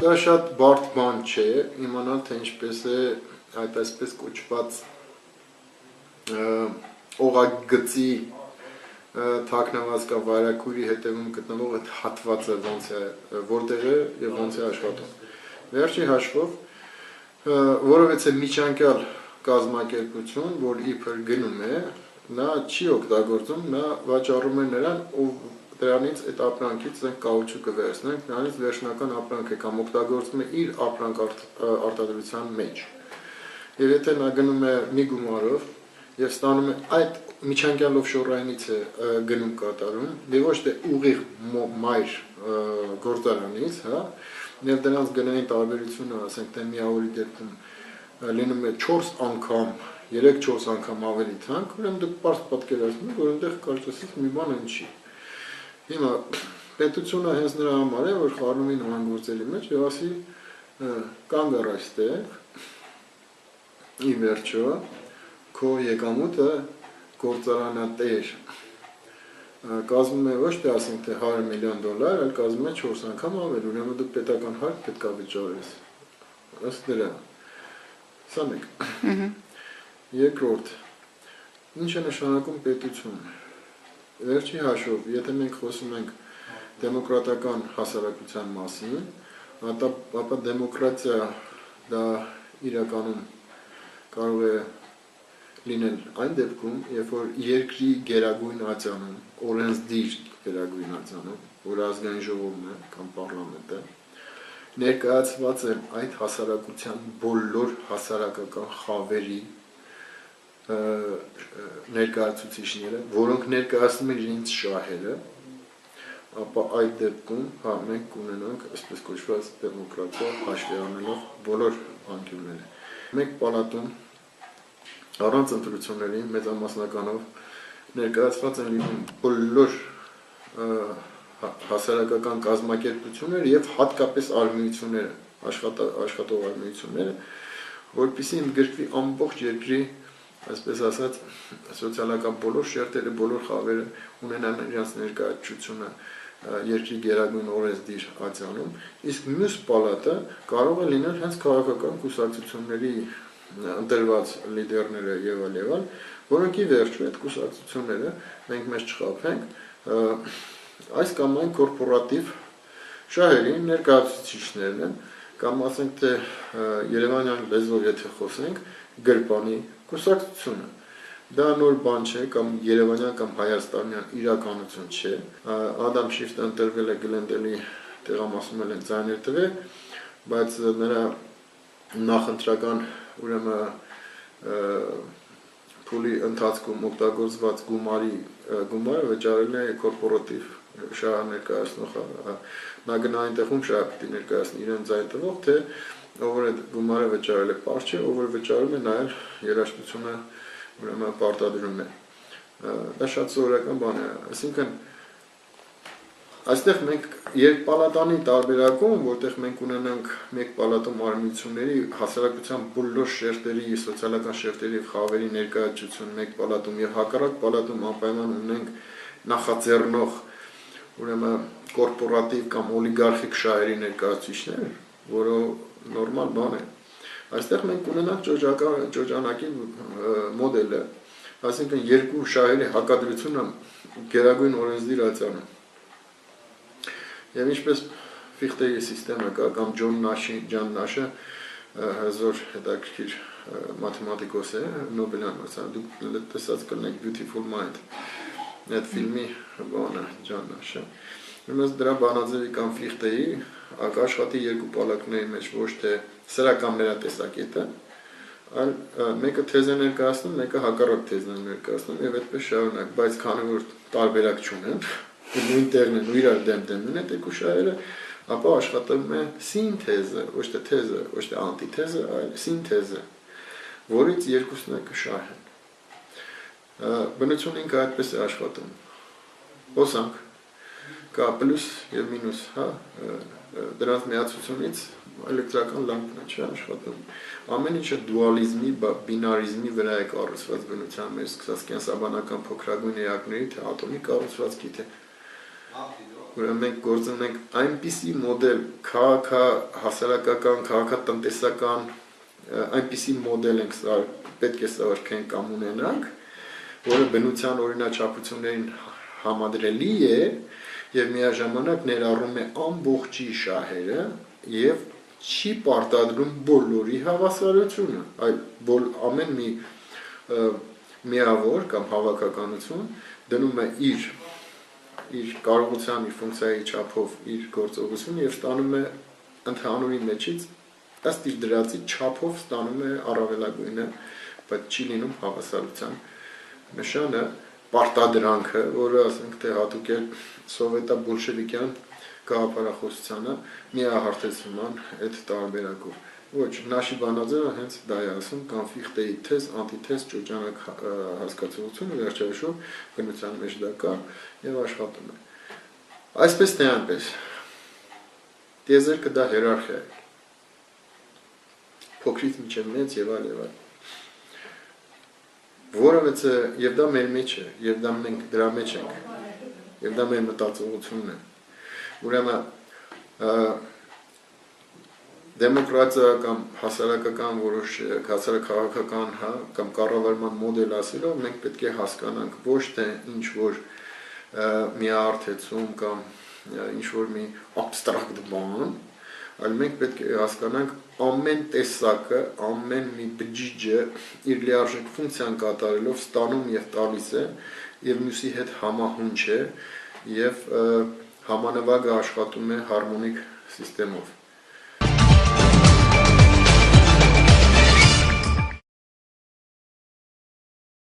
դա շատ բարդ բան չէ, իմանալ թե ինչպես է այդ այսպես կոչված օղագծի թաքնված կա վայրակույրի հետևում գտնվող այդ հատվածը ոնց է, որտեղ է եւ ոնց է աշխատում։ Վերջի հաշվով, որովհետեւ միջանկյալ կազմակերպություն, որ իբր գնում է, նա չի օգտագործում, նա վաճառում է նրան, ով դրանից այդ ապրանքից կաուչուկը վերցնենք, նրանից վերջնական ապրանք է կամ օգտագործում է իր ապրանք արտադրության մեջ։ Եվ եթե նա գնում է մի գումարով եւ ստանում է այդ միջանկյալ օֆշորայինից է գնում կատարում, եւ ոչ թե ուղիղ մայր գործարանից, հա, եւ դրանց գնային տարբերությունը, ասենք թե մի օրի դեպքում լինում է 4 անգամ, 3-4 անգամ ավելի թանկ, ուրեմն դուք պարզ պատկերացնում եք, որ այնտեղ կարծես մի բան չի։ Հիմա պետությունը հենց նրա համար է, որ խառնումի նման գործերի մեջ եւ ասի կանգ առ այստեղ, ի վերջո քո եկամուտը գործարանատեր կազմում է ոչ թե ասենք թե $100 միլիոն, այլ կազմում է 4 անգամ ավել, ուրեմն դուք պետական հարկ պետք է վճարես։ Ըստ դրա։ Սա մեկ։ Երկրորդ, ինչ է նշանակում պետություն։ Վերջի հաշվով, եթե մենք խոսում ենք դեմոկրատական հասարակության մասին, ապա դեմոկրատիա դա իրականում կարող է լինել այն դեպքում, երբ որ երկրի գերագույն ատյանում, օրենսդիր գերագույն ատյանում, որ ազգային ժողովն է կամ պարլամենտը, ներկայացված են այդ հասարակության բոլոր հասարակական խավերի ներկայացուցիչները, որոնք ներկայացնում են իրենց շահերը, ապա այդ դեպքում մենք կունենանք այսպես կոչված դեմոկրատիա հաշվի առնելով բոլոր անկյունները։ Մեկ պալատում առանց ընտրությունների մեծամասնականով ներկայացված են լինում բոլոր հասարակական կազմակերպությունները եւ հատկապես արմիությունները, աշխատող արմիությունները, որպեսզի ընդգրկվի ամբողջ երկրի, այսպես ասած, սոցիալական բոլոր շերտերը, բոլոր խավերը ունենան իրենց ներկայացությունը երկրի գերագույն օրենսդիր ատյանում, իսկ մյուս պալատը կարող է լինել հենց քաղաքական կուսակցությունների ընտրված լիդերները եւ այլ, որոնք ի վերջո այդ կուսակցությունները մենք մեզ չխաբենք այս կամ այն կորպորատիվ շահերի ներկայացուցիչներն են, կամ ասենք թե երևանյան լեզվով եթե խոսենք, գրպանի կուսակցությունը։ Դա նոր բան չէ, կամ երևանյան կամ հայաստանյան իրականություն չէ։ Ադամ Շիֆտը ընտրվել է Գլենդելի տեղամասում են ձայներ տվել, բայց նրա նախընտրական ուրեմն փուլի ընթացքում օգտագործված գումարը վճարել է կորպորատիվ շահ ներկայացնող, նա գնա այնտեղում շահ պիտի ներկայացնի իրեն ձայն տվող, թե ով որ այդ գումարը վճարել է պարզ չէ, ով որ վճարում է նայել երաժշտությունը ուրեմն պարտադրում է։ Դա շատ սովորական բան է, այսինքն այստեղ մենք երկպալատանի տարբերակում, որտեղ մենք ունենանք մեկ պալատում արմիությունների հասարակության բոլոր շերտերի, սոցիալական շերտերի եւ խավերի ներկայացություն մեկ պալատում եւ հակառակ պալատում անպայման ունենք նախաձեռնող ուրեմն կորպորատիվ կամ օլիգարխիկ շահերի ներկայացուցիչներ, որը նորմալ բան է։ Այստեղ մենք ունենանք ճոճանակի մոդելը, այսինքն երկու շահերի հակադրությունը գերագույն օրենսդիր ատյանում։ Եվ ինչպես Ֆիխտեի սիստեմը կա, կամ Ջան Նաշը հզոր հետաքրքիր մաթեմատիկոս է, Նոբելյան մրցանակ, դուք տեսած կլինեք Beautiful Mind, այդ ֆիլմի բանը Ջան Նաշը։ Ուրեմն դրա բանաձևի կամ Ֆիխտեի աշխատի երկու պալատների մեջ ոչ թե սրա կամ նրա տեսակետը, այլ մեկը թեզ է ներկայացնում, մեկը հակառակ թեզն է ներկայացնում եւ այդպես շարունակ, բայց քանի որ տարբերակ չունեն, նույն տեղն են ու իրար դեմ են այդ երկու շահերը, ապա աշխատում է սինթեզը, ոչ թե թեզը, ոչ թե անտիթեզը, այլ սինթեզը, որից երկուսն է կշահեն։ Բնությունն ինքը այդպես է աշխատում։ Հոսանք կա պլյուս եւ մինուս, հա, դրանց միացությունից էլեկտրական լամպն է աշխատում։ Ամեն ինչը դուալիզմի, բինարիզմի վրա է կառուցված բնության մեջ, սկսած կենսաբանական փոքրագույն էակների, թե ատոմի կառուցվածքի, թե Ուրեմն մենք գործում ենք այնպիսի մոդել հասարակական, քաղաքատնտեսական այնպիսի մոդել ենք պետք է սարքենք կամ ունենանք, որը բնության օրինաչափություններին համադրելի է եւ միաժամանակ ներառում է ամբողջի շահերը եւ չի պարտադրում բոլորի հավասարությունը, այլ ամեն մի միավոր կամ հավաքականություն դնում է իր կարողության, իր ֆունկցիայի չափով իր գործողությունը եւ ստանում է ընդհանուրի մեջից ըստ իր դրածի չափով ստանում է առավելագույնը, բայց չի լինում հավասարության նշանը, պարտադրանքը, որը ասենք թե հատուկ է սովետա-բոլշևիկյան գաղափարախոսությանը միահարթեցման այդ տարբերակով։ Ոչ, Նաշի Բանաձևը հենց դա է ասում, կամ Ֆիխտեի թեզ, անտիթեզ, ճոճանակ հասկացությունը, վերջերաշով բնության մեջ դա կա եւ աշխատում է։ Այսպես թե այնպես, տիեզերքը դա հիերարխիա է, փոքրից մինչև մեծ եւ այլ եւ այլ։ Որովհետեւ եւ դա մեր մեջ է, եւ դա մենք դրա մեջ ենք, եւ դա մեր մտածողությունն է։ Ուրեմն դեմոկրատիա կամ հասարակական որոշ հասարակական կամ կառավարման մոդել ասելով մենք պետք է հասկանանք ոչ թե ինչ որ միահարթեցում կամ ինչ որ մի abstract բան, այլ մենք պետք է հասկանանք ամեն տեսակը, ամեն մի բջիջը իր լիարժեք ֆունկցիան կատարելով ստանում եւ տալիս է եւ մյուսի հետ համահունչ է եւ համանվագը աշխատում է հարմոնիկ սիստեմով։